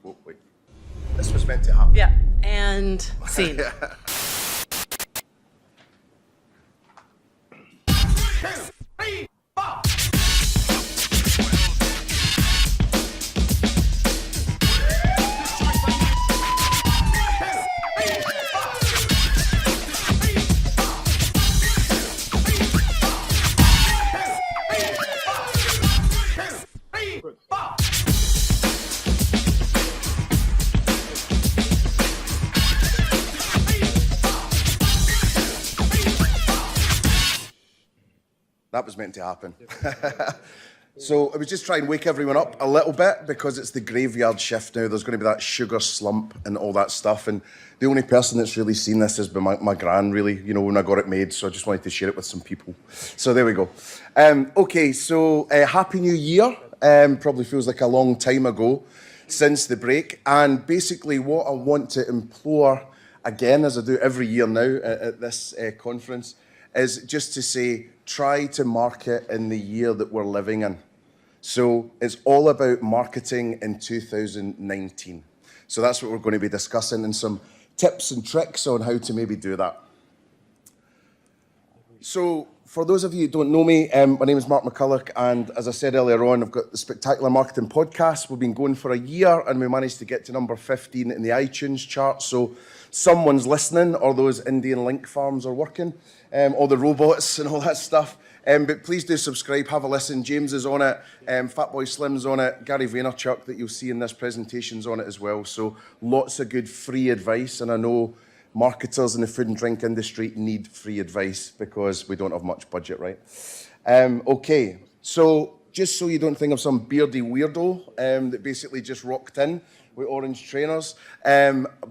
Oh, wait. This was meant to happen. Yeah, and scene. That was meant to happen. So I was just trying to wake everyone up a little bit because it's the graveyard shift now. There's going to be that sugar slump and all that stuff. And the only person that's really seen this has been my gran, really, you know, when I got it made. So I just wanted to share it with some people. So there we go. Okay, so Happy New Year. Probably feels like a long time ago since the break. And basically what I want to implore, again, as I do every year now at this conference, is just to say, try to market in the year that we're living in. So it's all about marketing in 2019. So that's what we're going to be discussing and some tips and tricks on how to maybe do that. So for those of you who don't know me, my name is Mark McCulloch, and as I said earlier on, I've got the Spectacular Marketing Podcast. We've been going for a year, and we managed to get to number 15 in the iTunes chart. So someone's listening, or those Indian link farms are working, all the robots and all that stuff. But please do subscribe, have a listen. James is on it, Fatboy Slim's on it, Gary Vaynerchuk that you'll see in this presentation's on it as well. So lots of good free advice, and I know marketers in the food and drink industry need free advice because we don't have much budget, right? Okay, so just so you don't think of some beardy weirdo that basically just rocked in with orange trainers.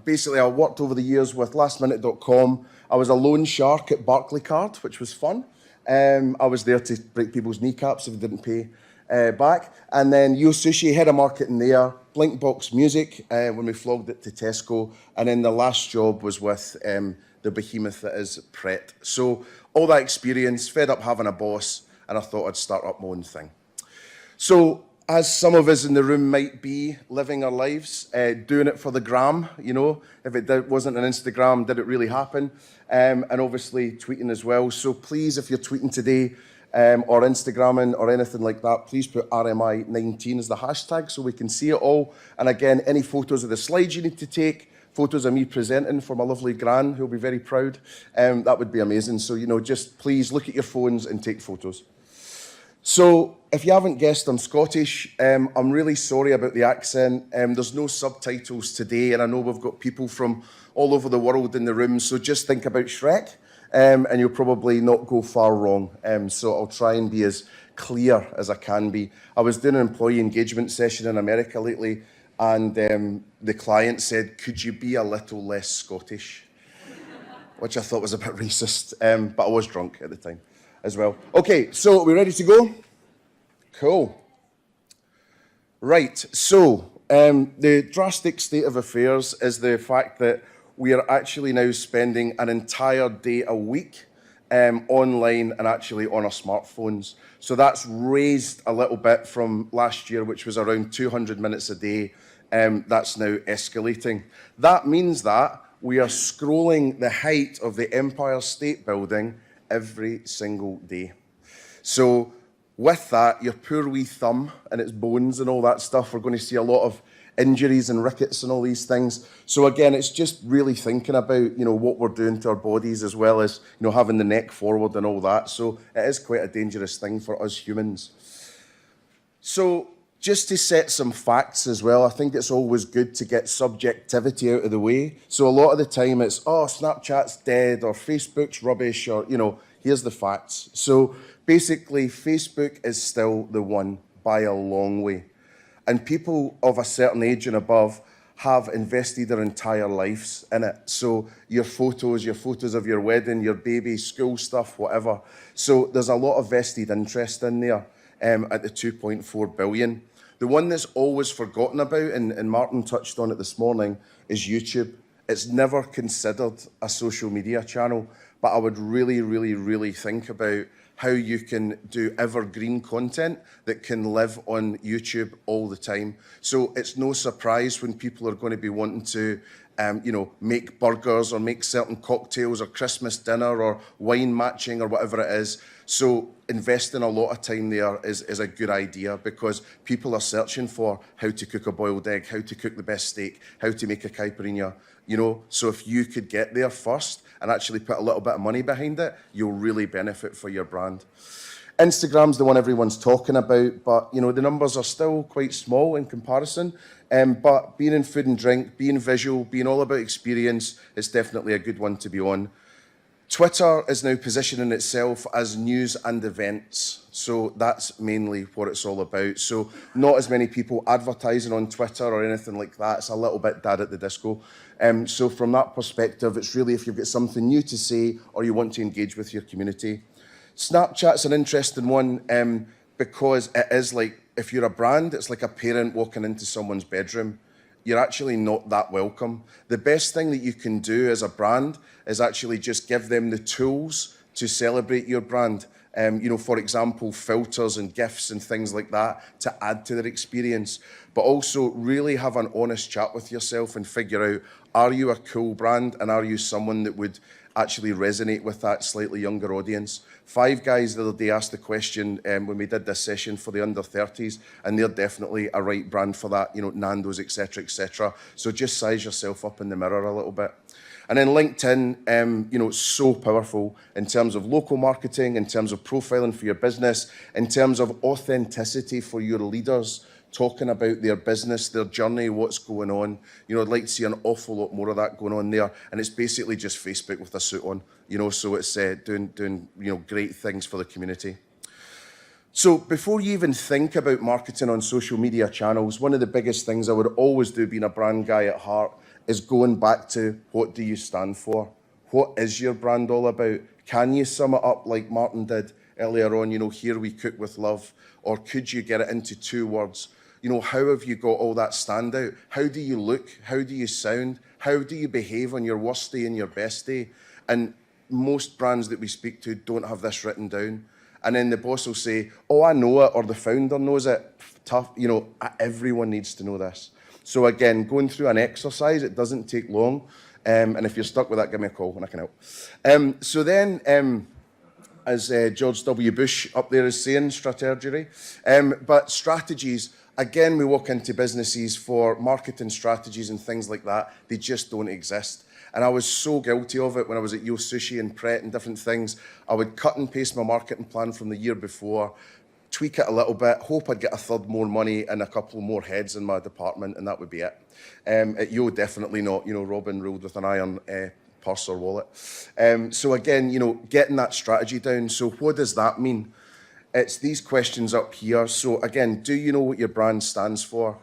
Basically, I worked over the years with lastminute.com. I was a loan shark at Barclaycard, which was fun. I was there to break people's kneecaps if they didn't pay back. And then Yo Sushi, head of marketing there. Blinkbox Music, when we flogged it to Tesco. And then the last job was with the behemoth that is Pret. So all that experience, fed up having a boss, and I thought I'd start up my own thing. So as some of us in the room might be living our lives, doing it for the gram, you know, if it wasn't an Instagram, did it really happen? And obviously tweeting as well. So please, if you're tweeting today, or Instagramming or anything like that, please put RMI19 as the hashtag so we can see it all. And again, any photos of the slides you need to take, photos of me presenting for my lovely gran, who'll be very proud, that would be amazing. So, you know, just please look at your phones and take photos. So, if you haven't guessed, I'm Scottish. I'm really sorry about the accent. There's no subtitles today, and I know we've got people from all over the world in the room, so just think about Shrek. And you'll probably not go far wrong. So I'll try and be as clear as I can be. I was doing an employee engagement session in America lately, and the client said, "Could you be a little less Scottish?" Which I thought was a bit racist, but I was drunk at the time as well. Okay, so are we ready to go? Cool. Right, so the drastic state of affairs is the fact that we are actually now spending an entire day a week online and actually on our smartphones. So that's raised a little bit from last year, which was around 200 minutes a day. That's now escalating. That means that we are scrolling the height of the Empire State Building every single day. So with that, your poor wee thumb and its bones and all that stuff, we're going to see a lot of injuries and rickets and all these things. So again, it's just really thinking about, you know, what we're doing to our bodies as well as, you know, having the neck forward and all that. So it is quite a dangerous thing for us humans. So just to set some facts as well, I think it's always good to get subjectivity out of the way. So a lot of the time it's, oh, Snapchat's dead or Facebook's rubbish or, you know, here's the facts. So basically, Facebook is still the one by a long way. And people of a certain age and above have invested their entire lives in it. So your photos of your wedding, your baby, school stuff, whatever. So there's a lot of vested interest in there at the 2.4 billion. The one that's always forgotten about, and Martin touched on it this morning, is YouTube. It's never considered a social media channel, but I would really, really, really think about how you can do evergreen content that can live on YouTube all the time. So it's no surprise when people are going to be wanting to make burgers or make certain cocktails or Christmas dinner or wine matching or whatever it is. So investing a lot of time there is a good idea, because people are searching for how to cook a boiled egg, how to cook the best steak, how to make a caipirinha, So if you could get there first and actually put a little bit of money behind it, you'll really benefit for your brand. Instagram's the one everyone's talking about, but the numbers are still quite small in comparison. But being in food and drink, being visual, being all about experience, it's definitely a good one to be on. Twitter is now positioning itself as news and events. So that's mainly what it's all about. So not as many people advertising on Twitter or anything like that. It's a little bit dad at the disco. So from that perspective, it's really if you've got something new to say or you want to engage with your community. Snapchat's an interesting one because it is like, if you're a brand, it's like a parent walking into someone's bedroom. You're actually not that welcome. The best thing that you can do as a brand is actually just give them the tools to celebrate your brand. For example, filters and GIFs and things like that to add to their experience. But also really have an honest chat with yourself and figure out, are you a cool brand and are you someone that would actually resonate with that slightly younger audience? Five Guys the other day asked the question when we did this session for the under 30s, and they're definitely a right brand for that, Nando's, etc., etc. So just size yourself up in the mirror a little bit. And then LinkedIn, so powerful in terms of local marketing, in terms of profiling for your business, in terms of authenticity for your leaders, talking about their business, their journey, what's going on. I'd like to see an awful lot more of that going on there. And it's basically just Facebook with a suit on, so it's doing great things for the community. So before you even think about marketing on social media channels, one of the biggest things I would always do, being a brand guy at heart, is going back to, what do you stand for? What is your brand all about? Can you sum it up like Martin did earlier on, here we cook with love? Or could you get it into 2 words? How have you got all that standout? How do you look? How do you sound? How do you behave on your worst day and your best day? And most brands that we speak to don't have this written down. And then the boss will say, oh, I know it, or the founder knows it. Tough, everyone needs to know this. So again, going through an exercise, it doesn't take long. And if you're stuck with that, give me a call and I can help. So then, as George W. Bush up there is saying, strategy. But strategies, again, we walk into businesses for marketing strategies and things like that. They just don't exist. And I was so guilty of it when I was at Yo Sushi and Pret and different things. I would cut and paste my marketing plan from the year before, tweak it a little bit, hope I'd get a third more money and a couple more heads in my department, and that would be it. At Yo, definitely not. Robin ruled with an iron purse or wallet. So again, getting that strategy down. So what does that mean? It's these questions up here. So again, do you know what your brand stands for?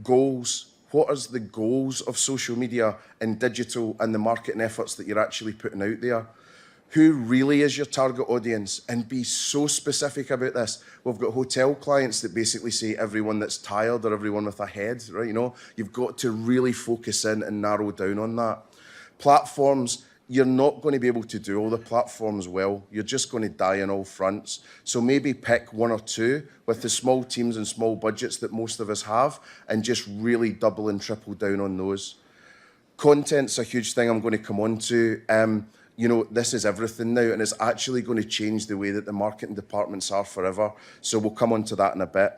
Goals. What is the goals of social media and digital and the marketing efforts that you're actually putting out there? Who really is your target audience? And be so specific about this. We've got hotel clients that basically say everyone that's tired or everyone with a head, right? You've got to really focus in and narrow down on that. Platforms, you're not going to be able to do all the platforms well. You're just going to die on all fronts. So maybe pick 1 or 2 with the small teams and small budgets that most of us have, and just really double and triple down on those. Content's a huge thing I'm going to come on to. This is everything now, and it's actually going to change the way that the marketing departments are forever. So we'll come on to that in a bit.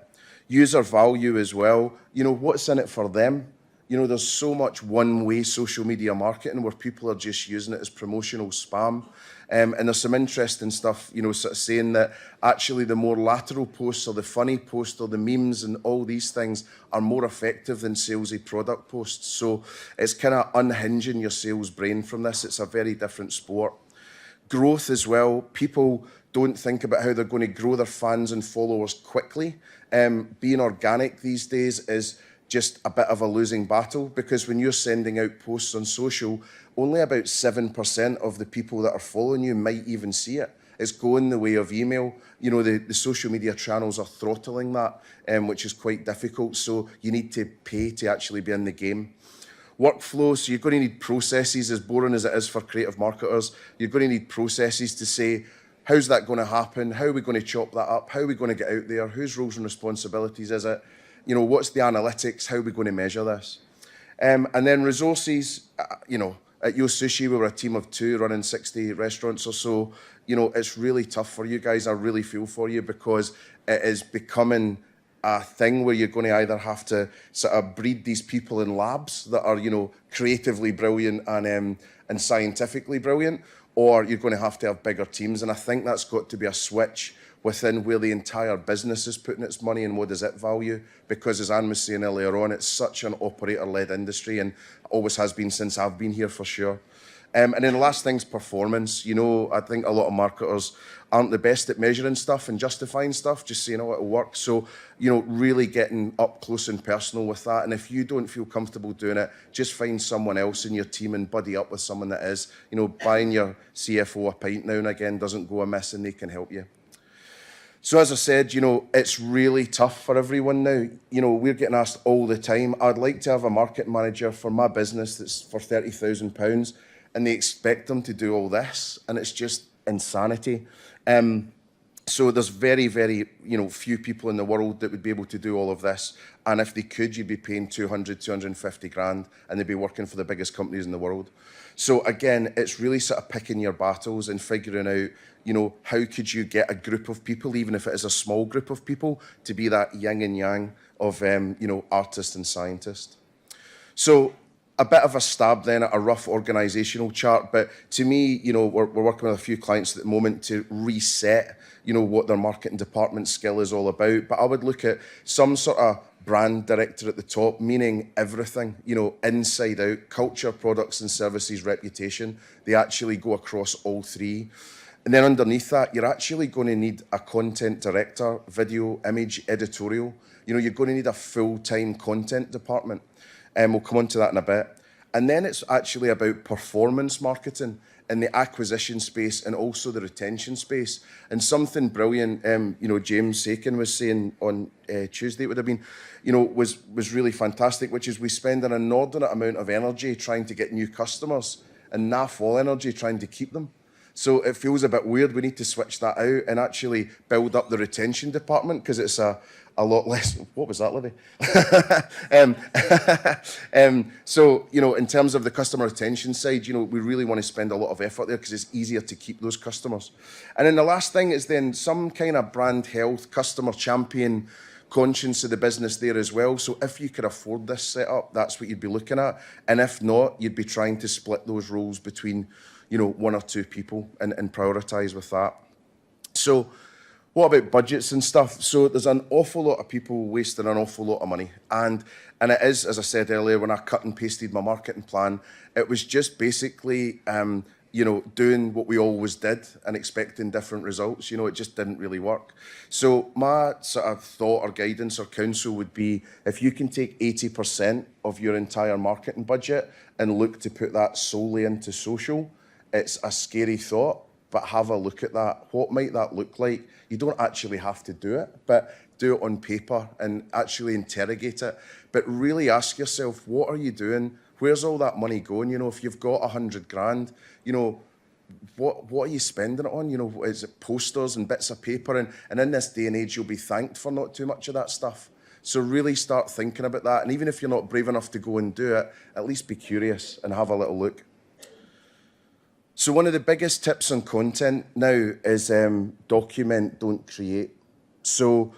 User value as well. What's in it for them? There's so much one-way social media marketing where people are just using it as promotional spam. And there's some interesting stuff, sort of saying that actually the more lateral posts or the funny posts or the memes and all these things are more effective than salesy product posts. So it's kind of unhinging your sales brain from this. It's a very different sport. Growth as well. People don't think about how they're going to grow their fans and followers quickly. Being organic these days is just a bit of a losing battle, because when you're sending out posts on social, only about 7% of the people that are following you might even see it. It's going the way of email. The social media channels are throttling that, which is quite difficult. So you need to pay to actually be in the game. Workflow, so you're going to need processes, as boring as it is for creative marketers. You're going to need processes to say, how's that going to happen? How are we going to chop that up? How are we going to get out there? Whose roles and responsibilities is it? You know, what's the analytics? How are we going to measure this? And then resources, you know, at Yo Sushi, we were a team of 2 running 60 restaurants or so. You know, it's really tough for you guys. I really feel for you because it is becoming a thing where you're going to either have to sort of breed these people in labs that are, you know, creatively brilliant and scientifically brilliant, or you're going to have bigger teams. And I think that's got to be a switch within where the entire business is putting its money and what does it value. Because as Anne was saying earlier on, it's such an operator-led industry and always has been since I've been here for sure. And then the last thing's performance. You know, I think a lot of marketers aren't the best at measuring stuff and justifying stuff, just saying, oh, it'll work. So, you know, really getting up close and personal with that. And if you don't feel comfortable doing it, just find someone else in your team and buddy up with someone that is. You know, buying your CFO a pint now and again doesn't go amiss and they can help you. So as I said, you know, it's really tough for everyone now. You know, we're getting asked all the time, I'd like to have a marketing manager for my business that's for £30,000, and they expect them to do all this, and it's just insanity. So there's very, very, you know, few people in the world that would be able to do all of this. And if they could, you'd be paying 200, 250 grand, and they'd be working for the biggest companies in the world. So again, it's really sort of picking your battles and figuring out, you know, how could you get a group of people, even if it is a small group of people, to be that yin and yang of, you know, artist and scientist. So a bit of a stab then at a rough organisational chart, but to me, you know, we're working with a few clients at the moment to reset, you know, what their marketing department skill is all about. But I would look at some sort of brand director at the top, meaning everything, you know, inside out, culture, products and services, reputation. They actually go across all 3. And then underneath that, you're actually going to need a content director, video, image, editorial. You know, you're going to need a full-time content department. And we'll come on to that in a bit. And then it's actually about performance marketing in the acquisition space and also the retention space. And something brilliant, you know, James Sakin was saying on Tuesday, it would have been, you know, was really fantastic, which is we spend an inordinate amount of energy trying to get new customers and naff all energy trying to keep them. So it feels a bit weird. We need to switch that out and actually build up the retention department, because it's a lot less. What was that, Livy? So, you know, in terms of the customer retention side, you know, we really want to spend a lot of effort there because it's easier to keep those customers. And then the last thing is then some kind of brand health, customer champion conscience of the business there as well. So if you could afford this setup, that's what you'd be looking at. And if not, you'd be trying to split those roles between, you know, 1 or 2 people and prioritise with that. So what about budgets and stuff? So there's an awful lot of people wasting an awful lot of money. And it is, as I said earlier, when I cut and pasted my marketing plan, it was just basically, you know, doing what we always did and expecting different results. You know, it just didn't really work. So my sort of thought or guidance or counsel would be, if you can take 80% of your entire marketing budget and look to put that solely into social, it's a scary thought, but have a look at that. What might that look like? You don't actually have to do it, but do it on paper and actually interrogate it. But really ask yourself, what are you doing? Where's all that money going? You know, if you've got 100 grand, you know, what are you spending it on? You know, is it posters and bits of paper? And in this day and age, you'll be thanked for not too much of that stuff. So really start thinking about that. And even if you're not brave enough to go and do it, at least be curious and have a little look. So one of the biggest tips on content now is document, don't create. So,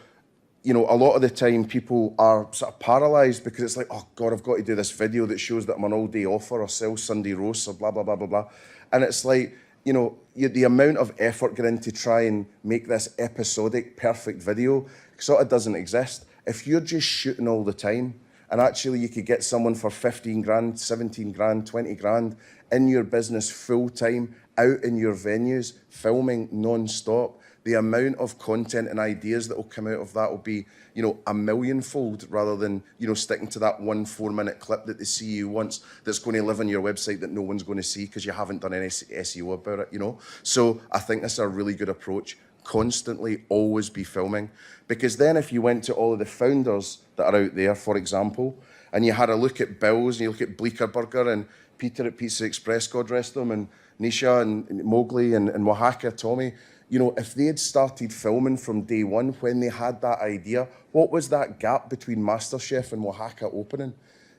you know, a lot of the time people are sort of paralysed because it's like, oh God, I've got to do this video that shows that I'm on all-day offer or sell Sunday roasts or blah, blah, blah, blah, blah. And it's like, you know, the amount of effort going in to try and make this episodic, perfect video sort of doesn't exist. If you're just shooting all the time, and actually you could get someone for 15 grand, 17 grand, 20 grand in your business full-time, out in your venues, filming non-stop, the amount of content and ideas that will come out of that will be, you know, a millionfold rather than, you know, sticking to that 1 4-minute clip that the CEO wants that's going to live on your website that no one's going to see because you haven't done any SEO about it, you know. So I think that's a really good approach. Constantly always be filming, because then if you went to all of the founders that are out there, for example, and you had a look at Bill's and you look at Bleecker Burger and Peter at Pizza Express, God rest them, and Nisha and Mowgli and Oaxaca, Tommy, You know, if they had started filming from day one when they had that idea, what was that gap between MasterChef and Oaxaca opening?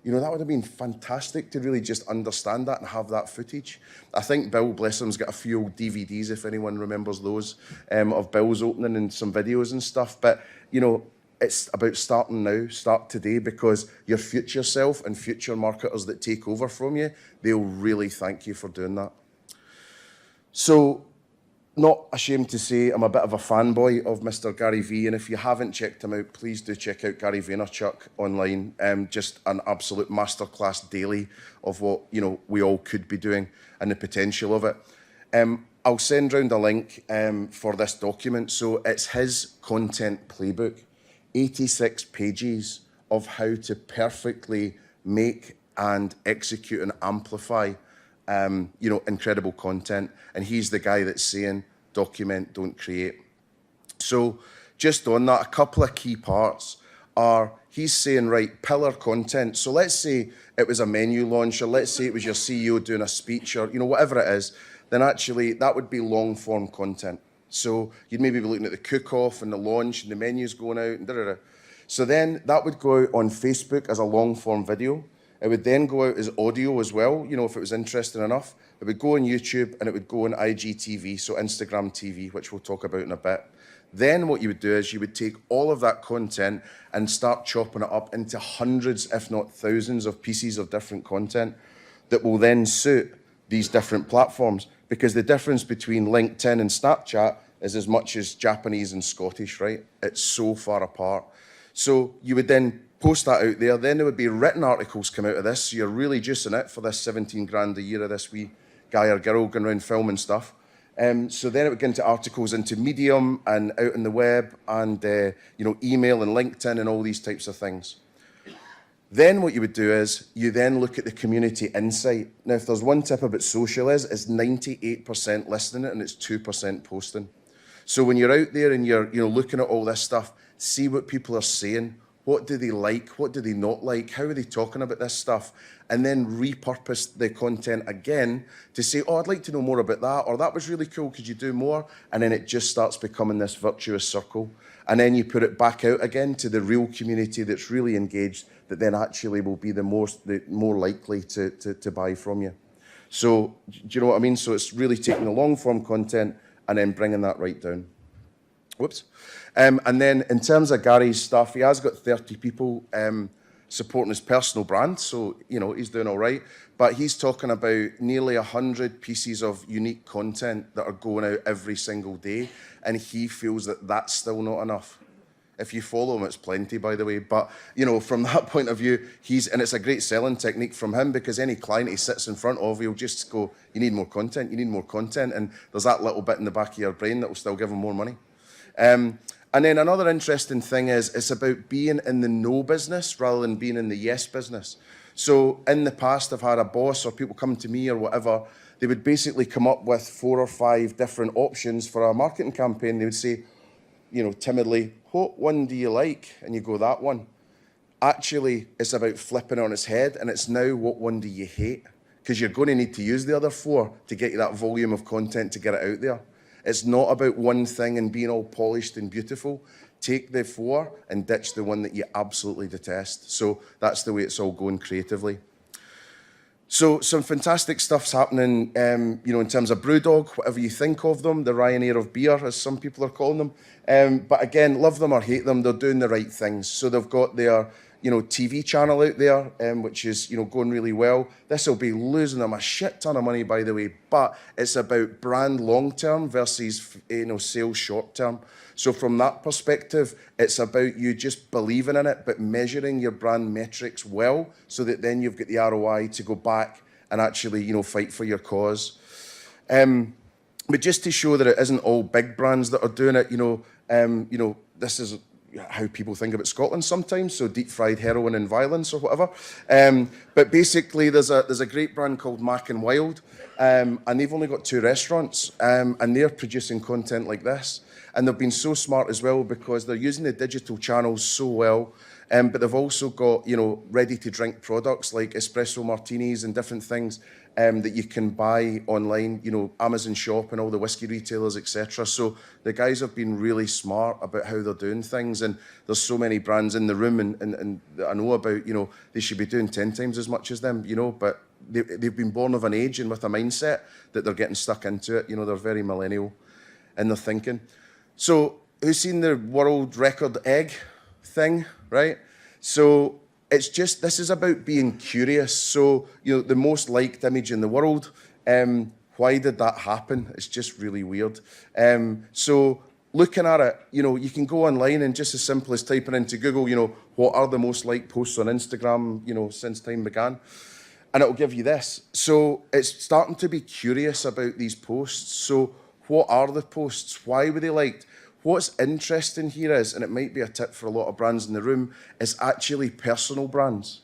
You know, that would have been fantastic to really just understand that and have that footage. I think Bill, bless him's got a few old DVDs, if anyone remembers those, of Bill's opening and some videos and stuff. But, you know, it's about starting now, start today, because your future self and future marketers that take over from you, they'll really thank you for doing that. So, not ashamed to say I'm a bit of a fanboy of Mr. Gary Vee, and if you haven't checked him out, please do check out Gary Vaynerchuk online. Just an absolute masterclass daily of what, you know, we all could be doing and the potential of it. I'll send round a link for this document. So it's his content playbook, 86 pages of how to perfectly make and execute and amplify you know, incredible content. And he's the guy that's saying, document, don't create. So just on that, a couple of key parts are, he's saying, right, pillar content. So let's say it was a menu launch, or let's say it was your CEO doing a speech, or, you know, whatever it is, then actually that would be long form content. So you'd maybe be looking at the cook-off and the launch and the menus going out and da-da-da. So then that would go out on Facebook as a long form video. It would then go out as audio as well, you know, if it was interesting enough. It would go on YouTube and it would go on IGTV, so Instagram TV, which we'll talk about in a bit. Then what you would do is you would take all of that content and start chopping it up into hundreds, if not thousands, of pieces of different content that will then suit these different platforms. Because the difference between LinkedIn and Snapchat is as much as Japanese and Scottish, right? It's so far apart. So you would then post that out there. Then there would be written articles come out of this. So you're really juicing it for this 17 grand a year of this wee guy or girl going around filming stuff. So then it would get into articles into Medium and out on the web and you know, email and LinkedIn and all these types of things. Then what you would do is you then look at the community insight. Now, if there's one tip about social is, it's 98% listening and it's 2% posting. So when you're out there and you're, you know, looking at all this stuff, see what people are saying. What do they like? What do they not like? How are they talking about this stuff? And then repurpose the content again to say, oh, I'd like to know more about that, or that was really cool, could you do more? And then it just starts becoming this virtuous circle. And then you put it back out again to the real community that's really engaged, that then actually will be the more likely to buy from you. So, do you know what I mean? So it's really taking the long form content and then bringing that right down. Whoops. And then in terms of Gary's stuff, he has got 30 people supporting his personal brand, so, you know, he's doing all right. But he's talking about nearly 100 pieces of unique content that are going out every single day, and he feels that that's still not enough. If you follow him, it's plenty, by the way. But, you know, from that point of view, and it's a great selling technique from him, because any client he sits in front of, he'll just go, you need more content, you need more content. And there's that little bit in the back of your brain that will still give him more money. And then another interesting thing is it's about being in the no business rather than being in the yes business. So in the past, I've had a boss or people come to me or whatever, they would basically come up with 4 or 5 different options for a marketing campaign. They would say, you know, timidly, what one do you like? And you go, that one. Actually, it's about flipping it on its head, and it's now, what one do you hate? Because you're going to need to use the other 4 to get you that volume of content to get it out there. It's not about one thing and being all polished and beautiful. Take the 4 and ditch the one that you absolutely detest. So that's the way it's all going creatively. So some fantastic stuff's happening, you know, in terms of Brewdog, whatever you think of them, the Ryanair of beer, as some people are calling them. But again, love them or hate them, they're doing the right things. So they've got their, you know, TV channel out there, which is, you know, going really well. This will be losing them a shit ton of money, by the way, but it's about brand long-term versus, you know, sales short-term. So from that perspective, it's about you just believing in it, but measuring your brand metrics well, so that then you've got the ROI to go back and actually, you know, fight for your cause. But just to show that it isn't all big brands that are doing it, you know, this is how people think about Scotland sometimes, so deep fried heroin and violence or whatever. But basically there's a great brand called Mac and Wild, and they've only got 2 restaurants, and they're producing content like this. And they've been so smart as well, because they're using the digital channels so well. But they've also got, ready-to-drink products like espresso martinis and different things that you can buy online, Amazon Shop and all the whiskey retailers, etc. So the guys have been really smart about how they're doing things, and there's so many brands in the room and that I know about, they should be doing 10 times as much as them, but they've been born of an age and with a mindset that they're getting stuck into it. They're very millennial in their thinking. So who's seen the world record egg thing, right? So it's just, this is about being curious. So, the most liked image in the world, why did that happen? It's just really weird. So looking at it, you can go online and just as simple as typing into Google, what are the most liked posts on Instagram, since time began? And it'll give you this. So it's starting to be curious about these posts. So what are the posts? Why were they liked? What's interesting here is, and it might be a tip for a lot of brands in the room, is actually personal brands.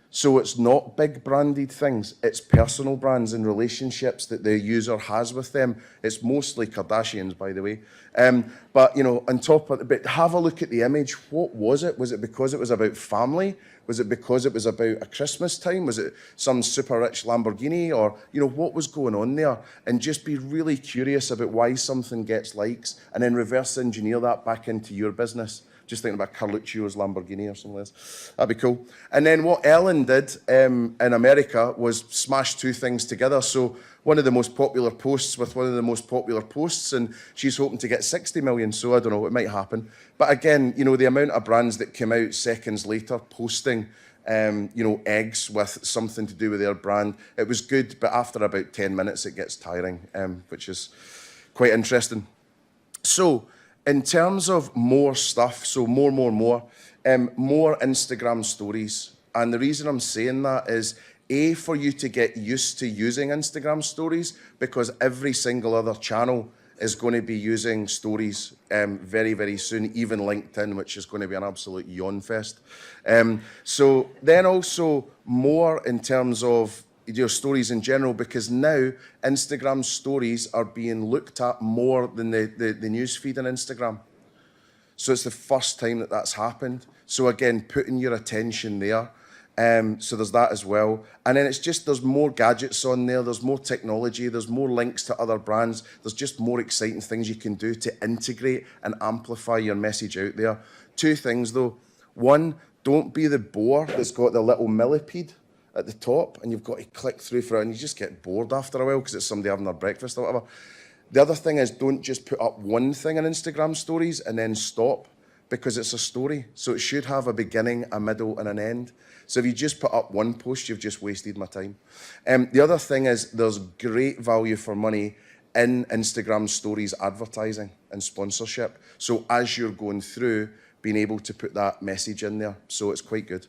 So it's not big branded things, it's personal brands and relationships that the user has with them. It's mostly Kardashians, by the way. But, on top of it, but have a look at the image. What was it? Was it because it was about family? Was it because it was about a Christmas time? Was it some super rich Lamborghini? Or, what was going on there? And just be really curious about why something gets likes and then reverse engineer that back into your business. Just thinking about Carluccio's Lamborghini or something like this. That'd be cool. And then what Ellen did in America was smash two things together. So one of the most popular posts with one of the most popular posts, and she's hoping to get 60 million. So I don't know, it might happen. But again, the amount of brands that came out seconds later posting, eggs with something to do with their brand, it was good. But after about 10 minutes, it gets tiring, which is quite interesting. So, in terms of more stuff, so more Instagram stories. And the reason I'm saying that is, A, for you to get used to using Instagram stories, because every single other channel is going to be using stories very, very soon, even LinkedIn, which is going to be an absolute yawn fest. So then also more in terms of your stories in general, because now Instagram stories are being looked at more than the news feed on Instagram. So it's the first time that that's happened. So again, putting your attention there. So there's that as well. And then it's just, there's more gadgets on there, there's more technology, there's more links to other brands, there's just more exciting things you can do to integrate and amplify your message out there. Two things though. One, don't be the bore that's got the little millipede at the top and you've got to click through for it and you just get bored after a while because it's somebody having their breakfast or whatever. The other thing is, don't just put up one thing on Instagram stories and then stop, because it's a story. So it should have a beginning, a middle and an end. So if you just put up one post, you've just wasted my time. The other thing is, there's great value for money in Instagram stories advertising and sponsorship. So as you're going through, being able to put that message in there. So it's quite good.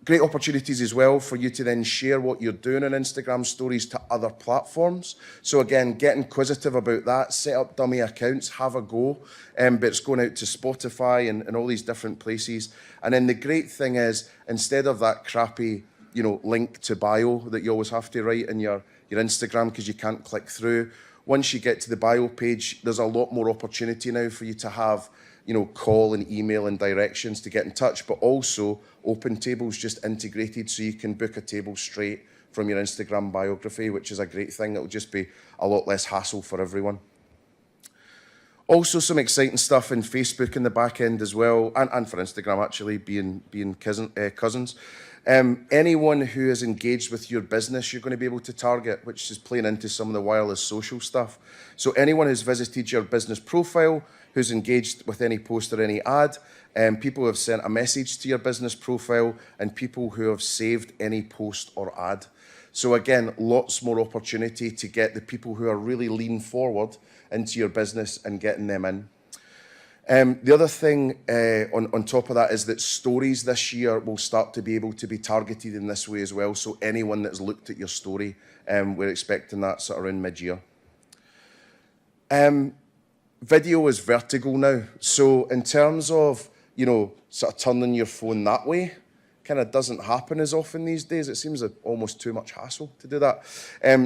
Great opportunities as well for you to then share what you're doing on Instagram stories to other platforms. So again, get inquisitive about that, set up dummy accounts, have a go, but it's going out to Spotify and all these different places. And then the great thing is, instead of that crappy, link to bio that you always have to write in your Instagram because you can't click through, once you get to the bio page, there's a lot more opportunity now for you to have call and email and directions to get in touch, but also open tables just integrated so you can book a table straight from your Instagram biography, which is a great thing. It'll just be a lot less hassle for everyone. Also some exciting stuff in Facebook in the back end as well, and for Instagram actually, being cousins. Anyone who is engaged with your business, you're going to be able to target, which is playing into some of the wireless social stuff. So anyone who's visited your business profile, who's engaged with any post or any ad, people who have sent a message to your business profile, and people who have saved any post or ad. So again, lots more opportunity to get the people who are really lean forward into your business and getting them in. The other thing on top of that is that stories this year will start to be able to be targeted in this way as well. So anyone that's looked at your story, we're expecting that sort of around mid-year. Video is vertical now. So in terms of, sort of turning your phone that way, kind of doesn't happen as often these days. It seems like almost too much hassle to do that.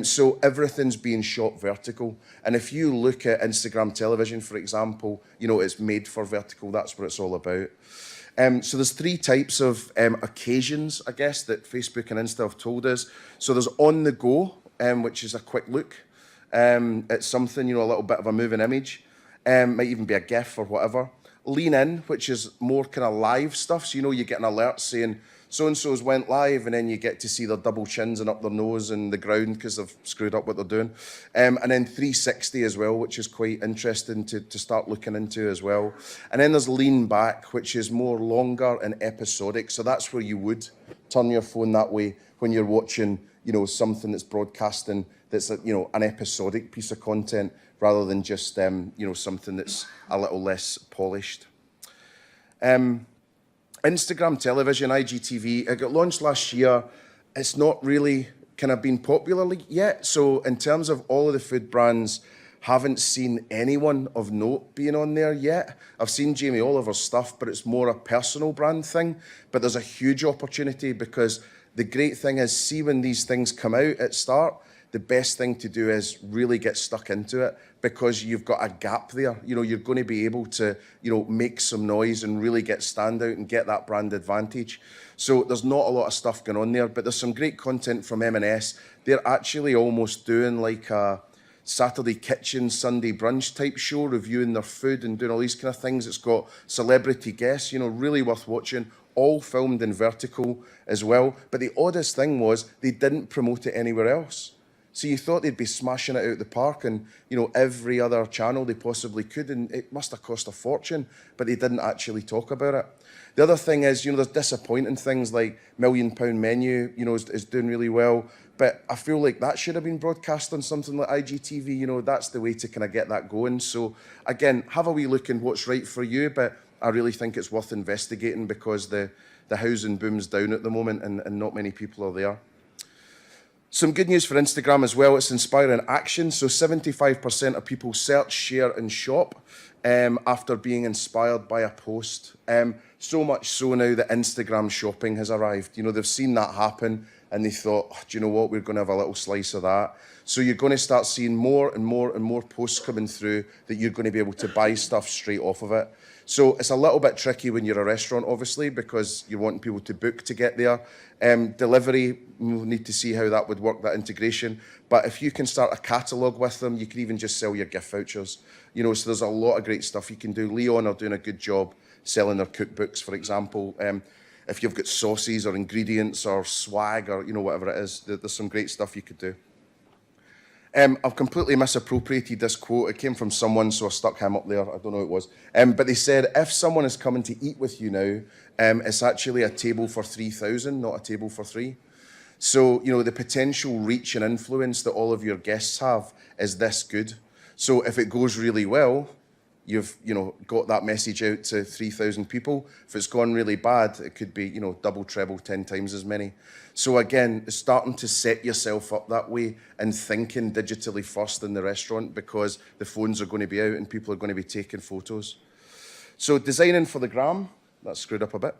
So everything's being shot vertical. And if you look at Instagram television, for example, it's made for vertical. That's what it's all about. So there's three types of occasions, I guess, that Facebook and Insta have told us. So there's on the go, which is a quick look at something, a little bit of a moving image. Might even be a GIF or whatever. Lean in, which is more kind of live stuff. So, you get an alert saying, so-and-so's went live, and then you get to see their double chins and up their nose and the ground because they've screwed up what they're doing. And then 360 as well, which is quite interesting to start looking into as well. And then there's lean back, which is more longer and episodic. So that's where you would turn your phone that way when you're watching, something that's broadcasting that's, an episodic piece of content rather than just, something that's a little less polished. Instagram television, IGTV, it got launched last year. It's not really kind of been popular yet. So in terms of all of the food brands, haven't seen anyone of note being on there yet. I've seen Jamie Oliver's stuff, but it's more a personal brand thing. But there's a huge opportunity because the great thing is, see when these things come out at start, the best thing to do is really get stuck into it because you've got a gap there. You're going to be able to, make some noise and really get stand out and get that brand advantage. So there's not a lot of stuff going on there, but there's some great content from M&S. They're actually almost doing like a Saturday kitchen, Sunday brunch type show, reviewing their food and doing all these kind of things. It's got celebrity guests, really worth watching, all filmed in vertical as well. But the oddest thing was they didn't promote it anywhere else. So you thought they'd be smashing it out the park and, every other channel they possibly could, and it must have cost a fortune, but they didn't actually talk about it. The other thing is, there's disappointing things like £1 Million Menu, is doing really well, but I feel like that should have been broadcast on something like IGTV, that's the way to kind of get that going. So again, have a wee look in what's right for you, but I really think it's worth investigating because the housing boom's down at the moment and not many people are there. Some good news for Instagram as well, it's inspiring action. So 75% of people search, share and shop after being inspired by a post. So much so now that Instagram shopping has arrived. They've seen that happen and they thought, do you know what, we're going to have a little slice of that. So you're going to start seeing more and more and more posts coming through that you're going to be able to buy stuff straight off of it. So it's a little bit tricky when you're a restaurant, obviously, because you want people to book to get there. Delivery, we'll need to see how that would work, that integration. But if you can start a catalogue with them, you can even just sell your gift vouchers. So there's a lot of great stuff you can do. Leon are doing a good job selling their cookbooks, for example. If you've got sauces or ingredients or swag or, whatever it is, there's some great stuff you could do. I've completely misappropriated this quote. It came from someone, so I stuck him up there. I don't know who it was. But they said, if someone is coming to eat with you now, it's actually a table for 3,000, not a table for 3. So, the potential reach and influence that all of your guests have is this good. So if it goes really well, you've, got that message out to 3,000 people. If it's gone really bad, it could be, double, treble, 10 times as many. So again, starting to set yourself up that way and thinking digitally first in the restaurant because the phones are going to be out and people are going to be taking photos. So designing for the gram, that's screwed up a bit.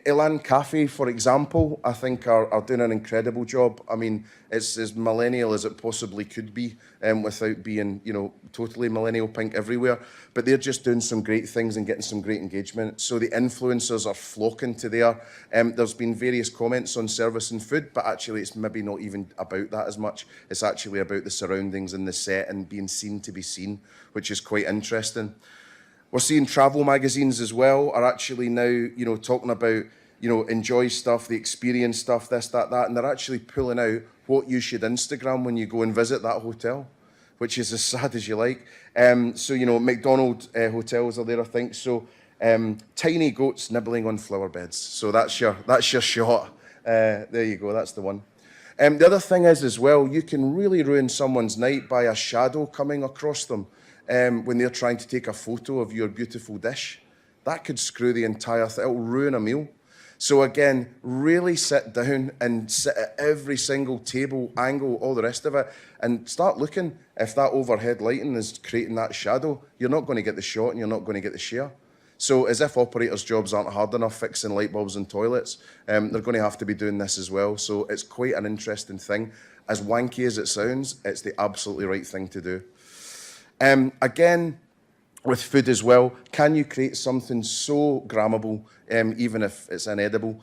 Elan Cafe, for example, I think are doing an incredible job. I mean, it's as millennial as it possibly could be without being, totally millennial pink everywhere. But they're just doing some great things and getting some great engagement. So the influencers are flocking to there. There's been various comments on service and food, but actually it's maybe not even about that as much. It's actually about the surroundings and the set and being seen to be seen, which is quite interesting. We're seeing travel magazines as well are actually now, talking about, enjoy stuff, the experience stuff, this, that, and they're actually pulling out what you should Instagram when you go and visit that hotel, which is as sad as you like. McDonald's hotels are there, I think. So tiny goats nibbling on flower beds. So that's your shot. There you go, that's the one. The other thing is as well, you can really ruin someone's night by a shadow coming across them. When they're trying to take a photo of your beautiful dish. That could screw the entire thing, it'll ruin a meal. So again, really sit down and sit at every single table, angle, all the rest of it, and start looking if that overhead lighting is creating that shadow, you're not going to get the shot and you're not going to get the share. So as if operators' jobs aren't hard enough fixing light bulbs and toilets, they're going to have to be doing this as well. So it's quite an interesting thing. As wanky as it sounds, it's the absolutely right thing to do. Again, with food as well, can you create something so grammable, even if it's inedible,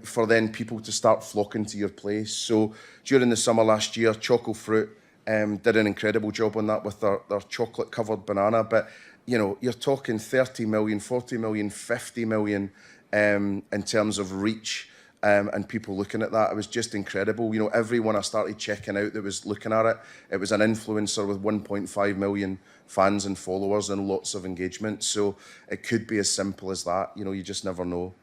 for then people to start flocking to your place? So during the summer last year, Choco Fruit did an incredible job on that with their chocolate-covered banana. But, you know, you're talking 30 million, 40 million, 50 million in terms of reach. And people looking at that, it was just incredible. You know, everyone I started checking out that was looking at it, it was an influencer with 1.5 million fans and followers and lots of engagement. So it could be as simple as that. You know, you just never know.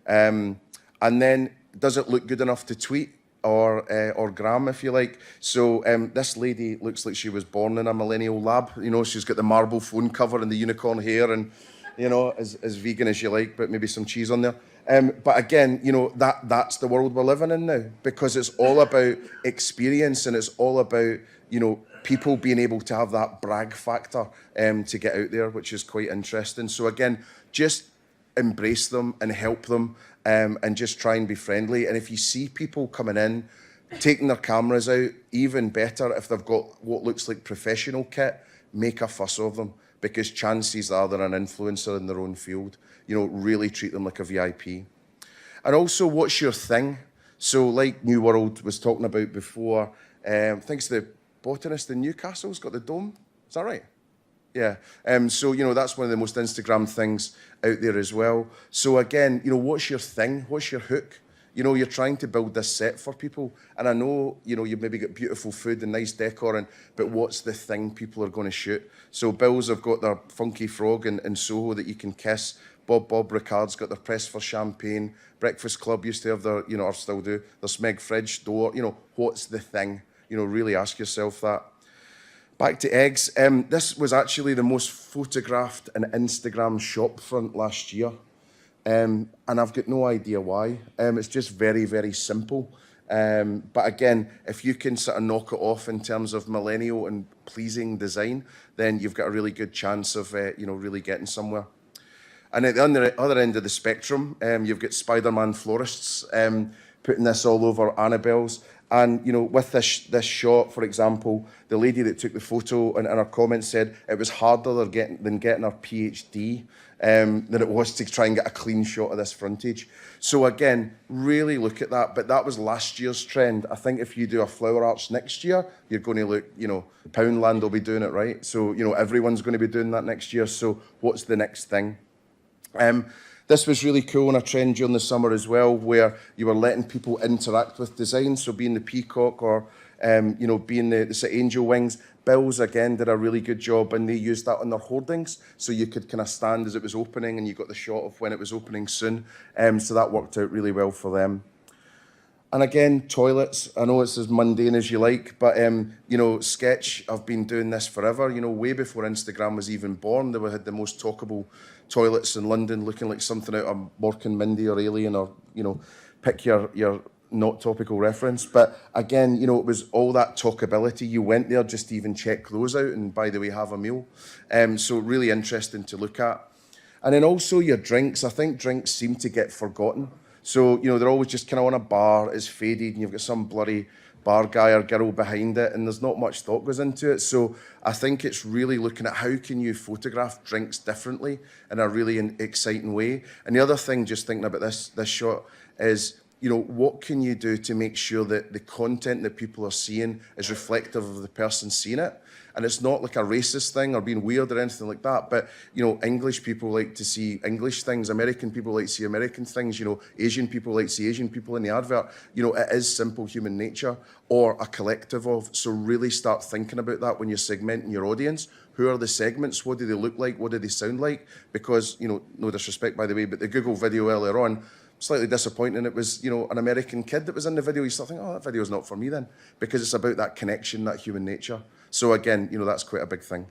And then, does it look good enough to tweet or gram, if you like? So this lady looks like she was born in a millennial lab. You know, she's got the marble phone cover and the unicorn hair and, you know, as vegan as you like, but maybe some cheese on there. But again, you know, that's the world we're living in now, because it's all about experience and it's all about, you know, people being able to have that brag factor to get out there, which is quite interesting. So again, just embrace them and help them and just try and be friendly. And if you see people coming in, taking their cameras out, even better, if they've got what looks like professional kit, make a fuss of them, because chances are they're an influencer in their own field. You know, really treat them like a VIP. And also, what's your thing? So like New World was talking about before, I think it's the botanist in Newcastle's got the dome. Is that right? Yeah. So, you know, that's one of the most Instagram things out there as well. So again, you know, what's your thing? What's your hook? You know, you're trying to build this set for people. And I know, you know, you've maybe got beautiful food and nice decor, but what's the thing people are going to shoot? So Bill's have got their funky frog in Soho that you can kiss. Bob Ricard's got their press for champagne. Breakfast Club used to have their, you know, or still do, their Smeg fridge door. You know, what's the thing? You know, really ask yourself that. Back to eggs. This was actually the most photographed and Instagram shop front last year. And I've got no idea why. It's just very, very simple. But again, if you can sort of knock it off in terms of millennial and pleasing design, then you've got a really good chance of, you know, really getting somewhere. And at the other end of the spectrum, you've got Spider-Man florists putting this all over Annabelle's. And, you know, with this shot, for example, the lady that took the photo and her comments said it was harder than getting her PhD than it was to try and get a clean shot of this frontage. So again, really look at that. But that was last year's trend. I think if you do a flower arch next year, you're going to look, you know, Poundland will be doing it, right? So, you know, everyone's going to be doing that next year. So what's the next thing? This was really cool on a trend during the summer as well, where you were letting people interact with design. So being the peacock or, you know, being the angel wings. Bills, again, did a really good job, and they used that on their hoardings. So you could kind of stand as it was opening, and you got the shot of when it was opening soon. So that worked out really well for them. And again, toilets. I know it's as mundane as you like, but, you know, Sketch, I've been doing this forever. You know, way before Instagram was even born, they had the most talkable toilets in London, looking like something out of Mork and Mindy or Alien, or, you know, pick your not topical reference. But again, you know, it was all that talkability. You went there just to even check those out and, by the way, have a meal. So really interesting to look at. And then also your drinks. I think drinks seem to get forgotten. So, you know, they're always just kind of on a bar, it's faded, and you've got some bloody bar guy or girl behind it, and there's not much thought goes into it. So I think it's really looking at how can you photograph drinks differently in a really exciting way. And the other thing, just thinking about this shot, is, you know, what can you do to make sure that the content that people are seeing is reflective of the person seeing it? And it's not like a racist thing or being weird or anything like that, but, you know, English people like to see English things, American people like to see American things, you know, Asian people like to see Asian people in the advert. You know, it is simple human nature, or a collective of. So really start thinking about that when you're segmenting your audience. Who are the segments? What do they look like? What do they sound like? Because, you know, no disrespect, by the way, but the Google video earlier on, slightly disappointing. It was, you know, an American kid that was in the video. You start thinking, oh, that video's not for me then, because it's about that connection, that human nature. So again, you know, that's quite a big thing.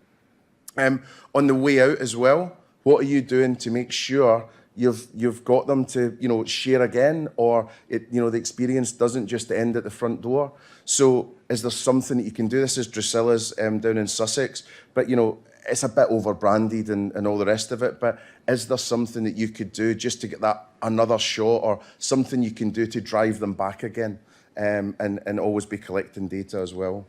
On the way out as well, what are you doing to make sure you've got them to, you know, share again, or it, you know, the experience doesn't just end at the front door? So is there something that you can do? This is Drusilla's down in Sussex, but, you know, it's a bit over-branded and all the rest of it, but is there something that you could do just to get that another shot, or something you can do to drive them back again, and always be collecting data as well?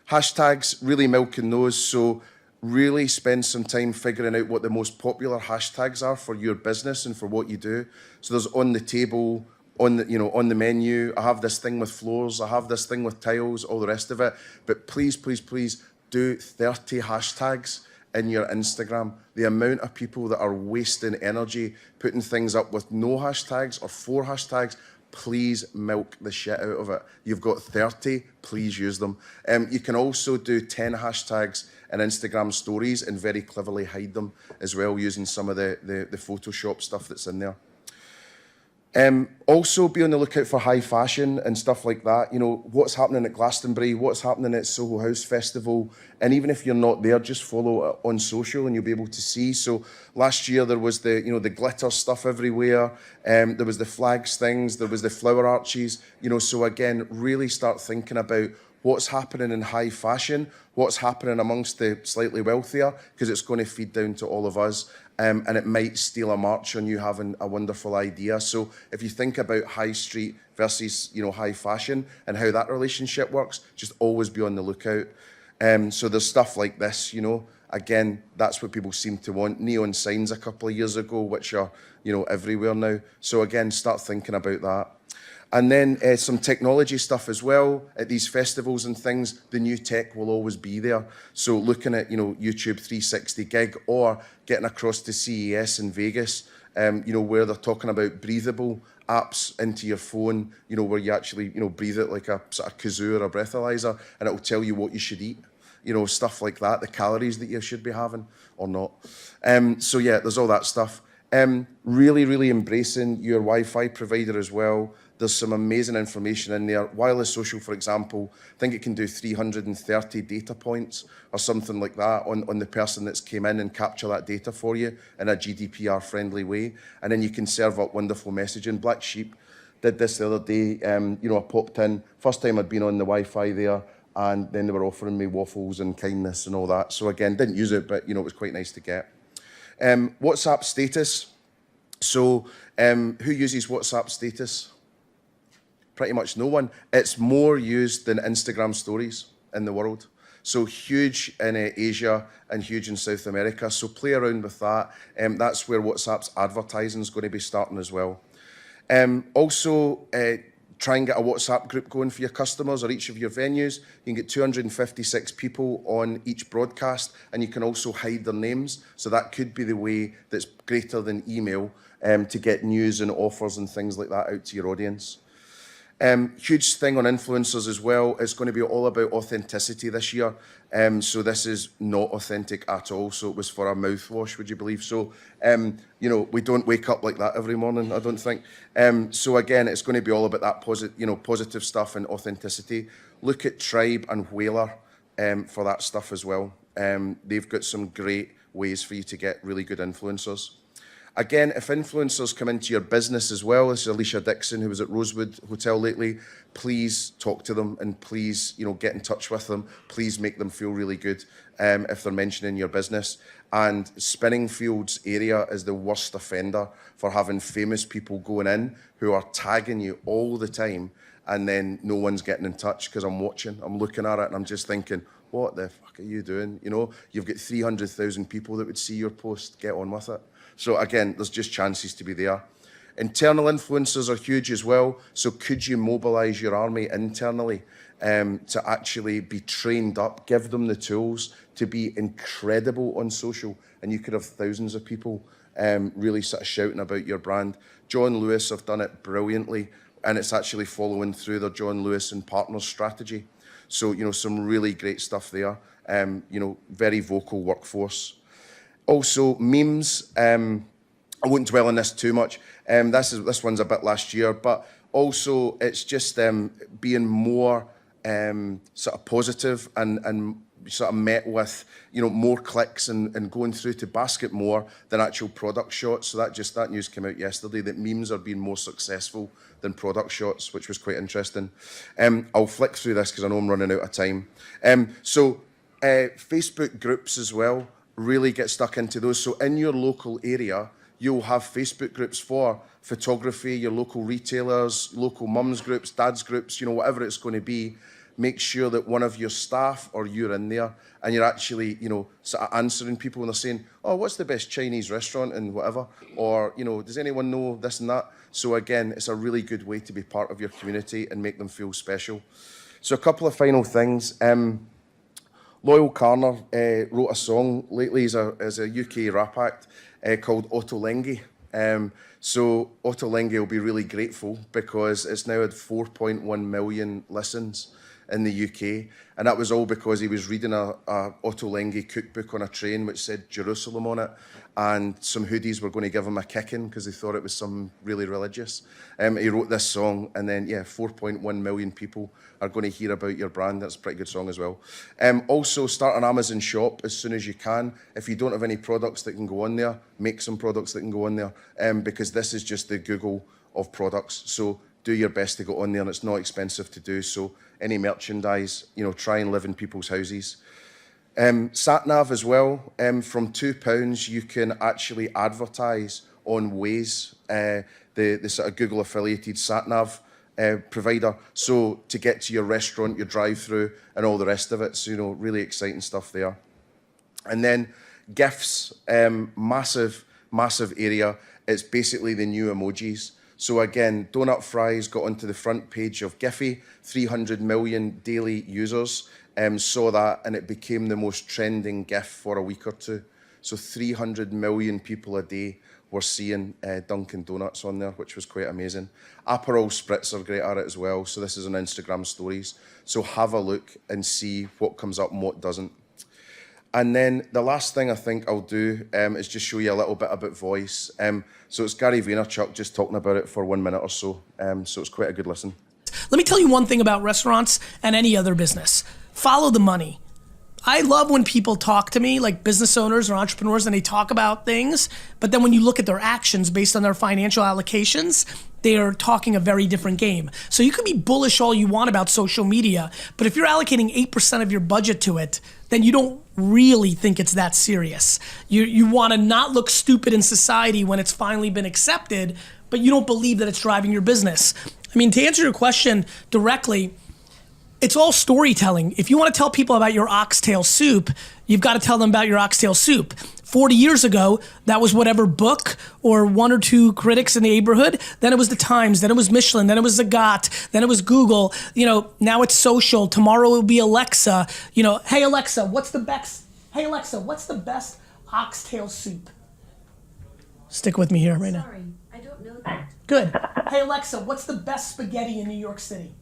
Hashtags, really milking those. So really spend some time figuring out what the most popular hashtags are for your business and for what you do. So there's on the table, on the, on the menu, I have this thing with floors, I have this thing with tiles, all the rest of it. But please, please, please do 30 hashtags in your Instagram. The amount of people that are wasting energy putting things up with no hashtags or 4 hashtags, please milk the shit out of it. You've got 30, please use them. You can also do 10 hashtags in Instagram stories and very cleverly hide them as well using some of the Photoshop stuff that's in there. Also be on the lookout for high fashion and stuff like that. What's happening at Glastonbury, what's happening at Soho House Festival, and even if you're not there, just follow it on social and you'll be able to see. So last year there was the glitter stuff everywhere, there was the flags things, there was the flower arches, so again, really start thinking about what's happening in high fashion, what's happening amongst the slightly wealthier, because it's going to feed down to all of us. And it might steal a march on you having a wonderful idea. So if you think about high street versus, high fashion and how that relationship works, just always be on the lookout. So there's stuff like this, again, that's what people seem to want. Neon signs a couple of years ago, which are, everywhere now. So again, start thinking about that. And then some technology stuff as well. At these festivals and things, the new tech will always be there. So looking at, YouTube 360 gig or getting across to CES in Vegas, where they're talking about breathable apps into your phone, where you actually, breathe it like a sort of kazoo or a breathalyzer, and it will tell you what you should eat. Stuff like that, the calories that you should be having or not. So yeah, there's all that stuff. Really, really embracing your Wi-Fi provider as well. There's some amazing information in there. Wireless Social, for example, I think it can do 330 data points or something like that on the person that's came in and capture that data for you in a GDPR-friendly way. And then you can serve up wonderful messaging. Black Sheep did this the other day. I popped in. First time I'd been on the Wi-Fi there, and then they were offering me waffles and kindness and all that. So again, didn't use it, but it was quite nice to get. WhatsApp status. So who uses WhatsApp status? Pretty much no one. It's more used than Instagram stories in the world. So huge in Asia and huge in South America. So play around with that. That's where WhatsApp's advertising is going to be starting as well. Also, try and get a WhatsApp group going for your customers or each of your venues. You can get 256 people on each broadcast, and you can also hide their names. So that could be the way that's greater than email to get news and offers and things like that out to your audience. Huge thing on influencers as well. It's going to be all about authenticity this year. So this is not authentic at all. So it was for a mouthwash, would you believe? So, we don't wake up like that every morning, I don't think. So again, it's going to be all about that positive stuff and authenticity. Look at Tribe and Whaler for that stuff as well. They've got some great ways for you to get really good influencers. Again, if influencers come into your business as well, this is Alicia Dixon, who was at Rosewood Hotel lately, please talk to them and please, get in touch with them. Please make them feel really good if they're mentioning your business. And Spinningfields area is the worst offender for having famous people going in who are tagging you all the time, and then no one's getting in touch because I'm looking at it, and I'm just thinking, what the fuck are you doing? You've got 300,000 people that would see your post, get on with it. So again, there's just chances to be there. Internal influencers are huge as well. So could you mobilize your army internally to actually be trained up, give them the tools to be incredible on social, and you could have thousands of people really sort of shouting about your brand. John Lewis have done it brilliantly, and it's actually following through their John Lewis and Partners strategy. So, some really great stuff there. Very vocal workforce. Also, memes. I won't dwell on this too much. This one's a bit last year, but also it's just being more sort of positive and sort of met with more clicks and going through to basket more than actual product shots. So that news came out yesterday that memes are being more successful than product shots, which was quite interesting. I'll flick through this because I know I'm running out of time. Facebook groups as well. Really get stuck into those. So in your local area, you'll have Facebook groups for photography, your local retailers, local mums groups, dads groups, whatever it's going to be. make sure that one of your staff or you're in there and you're actually, sort of answering people when they're saying, oh, what's the best Chinese restaurant and whatever? Or, does anyone know this and that? So again, it's a really good way to be part of your community and make them feel special. So a couple of final things. Loyal Carner wrote a song lately as a UK rap act called Ottolenghi. So Ottolenghi will be really grateful because it's now had 4.1 million listens in the UK, and that was all because he was reading a Ottolenghi cookbook on a train which said Jerusalem on it, and some hoodies were going to give him a kicking because they thought it was some really religious. He wrote this song, and then 4.1 million people are going to hear about your brand. That's a pretty good song as well. Also, start an Amazon shop as soon as you can. If you don't have any products that can go on there, make some products that can go on there, because this is just the Google of products. So do your best to go on there, and it's not expensive to do. So any merchandise, try and live in people's houses. SatNav as well. From £2, you can actually advertise on Waze, the sort of Google affiliated SatNav provider. So to get to your restaurant, your drive-through, and all the rest of it. So, really exciting stuff there. And then GIFs, massive area. It's basically the new emojis. So again, Donut Fries got onto the front page of Giphy, 300 million daily users saw that, and it became the most trending GIF for a week or two. So 300 million people a day were seeing Dunkin' Donuts on there, which was quite amazing. Aperol Spritz are great at it as well. So this is on Instagram stories. So have a look and see what comes up and what doesn't. And then the last thing I think I'll do is just show you a little bit about voice. So it's Gary Vaynerchuk just talking about it for 1 minute or so. So it's quite a good listen. Let me tell you one thing about restaurants and any other business. Follow the money. I love when people talk to me, like business owners or entrepreneurs, and they talk about things, but then when you look at their actions based on their financial allocations, they are talking a very different game. So you can be bullish all you want about social media, but if you're allocating 8% of your budget to it, then you don't really think it's that serious. You want to not look stupid in society when it's finally been accepted, but you don't believe that it's driving your business. I mean, to answer your question directly, it's all storytelling. If you want to tell people about your oxtail soup, you've got to tell them about your oxtail soup. 40 years ago, that was whatever book or one or two critics in the neighborhood. Then it was the Times, then it was Michelin, then it was Zagat, then it was Google. Now it's social. Tomorrow it will be Alexa. Hey Alexa, what's the best oxtail soup? Stick with me here right now. Sorry, I don't know that. Good. Hey Alexa, what's the best spaghetti in New York City?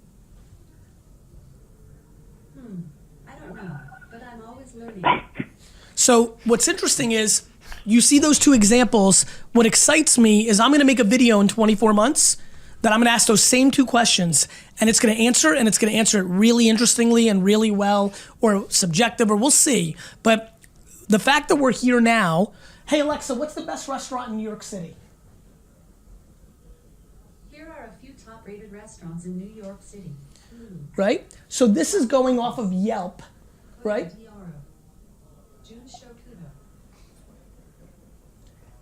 I don't know, but I'm always learning. So what's interesting is you see those two examples. What excites me is I'm going to make a video in 24 months that I'm going to ask those same two questions, and it's going to answer it really interestingly and really well, or subjective, or we'll see. But the fact that we're here now, hey Alexa, what's the best restaurant in New York City? Here are a few top-rated restaurants in New York City. Right? So this is going off of Yelp, right?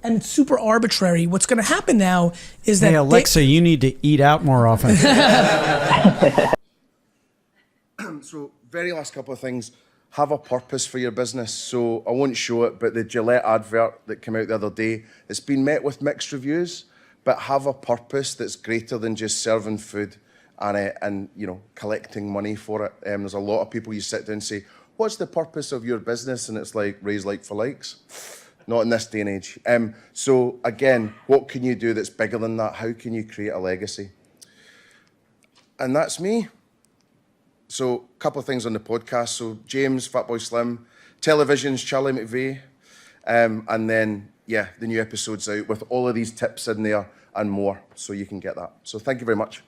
And it's super arbitrary. What's going to happen now is that... Hey, Alexa, you need to eat out more often. So very last couple of things. Have a purpose for your business. So I won't show it, but the Gillette advert that came out the other day, it's been met with mixed reviews, but have a purpose that's greater than just serving food and collecting money for it. There's a lot of people you sit down and say, what's the purpose of your business? And it's like, raise like for likes. Not in this day and age. So again, what can you do that's bigger than that? How can you create a legacy? And that's me. So a couple of things on the podcast. So James, Fatboy Slim, television's Charlie McVeigh, and then, the new episode's out with all of these tips in there and more, so you can get that. So thank you very much.